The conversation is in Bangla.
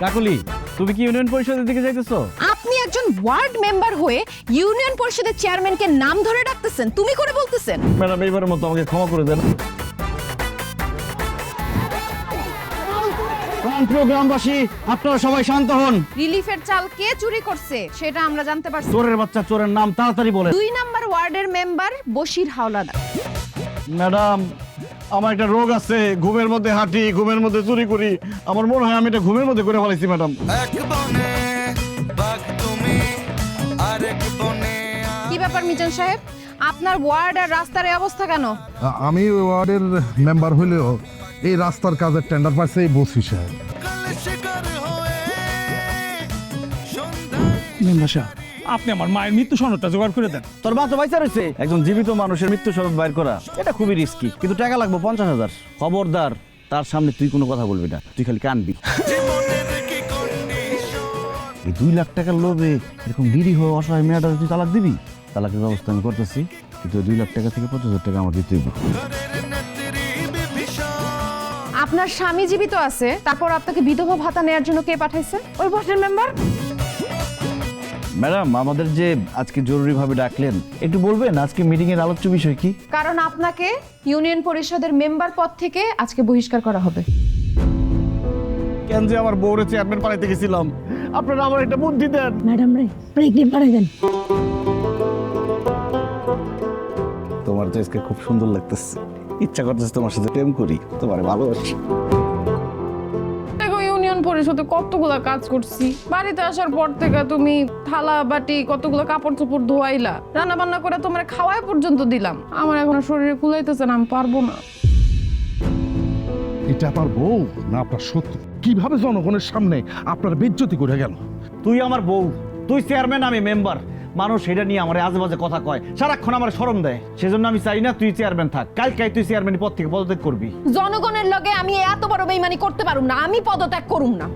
কাকলি, তুমি কি ইউনিয়ন পরিষদের দিকে যাইতেছো? আপনি একজন ওয়ার্ড মেম্বার হয়ে ইউনিয়ন পরিষদের চেয়ারম্যানকে নাম ধরে ডাকতেছেন, তুমি করে বলতেছেন। ম্যাডাম, এইবারের মতো আমাকে ক্ষমা করে দেন। গ্রামবাসী, আপনারা সবাই শান্ত হন। রিলিফের চাল কে চুরি করছে সেটা আমরা জানতে পারছি। চোরের বাচ্চা, চোরের নাম তাড়াতাড়ি বলেন। 2 নাম্বার ওয়ার্ডের মেম্বার বশির হাওলাদার। ম্যাডাম, আমার একটা রোগ আছে, ঘুমের মধ্যে হাঁটি, ঘুমের মধ্যে চুরি করি। আমার মনে হয় আমি এটা ঘুমের মধ্যে করে ফেলাইছি ম্যাডাম। কি ব্যাপার মিজান সাহেব, আপনার ওয়ার্ড আর রাস্তার এই অবস্থা কেন? আমি ওয়ার্ডের মেম্বার হইলেও এই রাস্তার কাজের টেন্ডার পাইছে এই বসি সাহেব। আপনি আমার মায়ের মৃত্যু সনদটা জোগাড় করে দেন। তোর মা তো বাইচা রয়েছে। একজন জীবিত মানুষের মৃত্যু সনদ বাইর করা এটা খুবই রিস্কি, কিন্তু টাকা লাগবে 50,000। খবরদার, তার সামনে তুই কোনো কথা বলবি না, তুই খালি কানবি। এই 2 লাখ টাকার লোভে এরকম নিরীহ অসহায় মেয়েটা তুই তালাক দিবি? তালাকের ব্যবস্থা আমি করতেছি, কিন্তু 2 লাখ টাকা থেকে 50,000 টাকা আমার দিতে হবে। আপনার স্বামী জীবিত আছে, তারপর আপনাকে বিধবা ভাতা নেওয়ার জন্য কে পাঠাইছে? ওই ওয়ার্ডের মেম্বার। ম্যাডাম, আমাদের যে আজকে জরুরিভাবে ডাকলেন, একটু বলবেন আজকে মিটিং এর আলোচ্য বিষয় কি? কারণ আপনাকে ইউনিয়ন পরিষদের মেম্বার পদ থেকে আজকে বহিষ্কার করা হবে। কেন যে আমার বউরে চেয়ারম্যান বানাইতে গেছিলাম, আপনারা আমার একটা বুদ্ধি দেন। ম্যাডাম রে প্রেগনেন্ট বানাই দেন। তোমার তো আজকে খুব সুন্দর লাগতেছে, ইচ্ছা করতেছে তোমার সাথে প্রেম করি, তোমার ভালোবাসি। দেখো, ইউনিয়ন পরিষদে কতগুলা কাজ করছি, বাড়িতে আসার পর থেকে তুমি থালা বাটি কতগুলো কাপড় চোপড় ধোয়াইলা, রান্না বান্না করে তোমার খাওয়াই পর্যন্ত দিলাম। আমার এখন শরীরে কুলাইতেছে না, আমি পারবো না। এটা আপনার বউ না আপনার শত্রু? কিভাবে জনগণের সামনে আপনার বেজ্জতি করে গেল? তুই আমার বউ, তুই চেয়ারম্যান, আমি মেম্বার। মানুষ এটা নিয়ে আমার আজে বাজে কথা কয়, সারাক্ষণ আমার শরম দেয়। সেজন্য আমি চাই না তুই চেয়ারম্যান থাক। কালকে তুই চেয়ারম্যান পদ থেকে পদত্যাগ করবি। জনগণের লগে আমি এত বড় বেইমানি করতে পারুম না, আমি পদত্যাগ করুম না।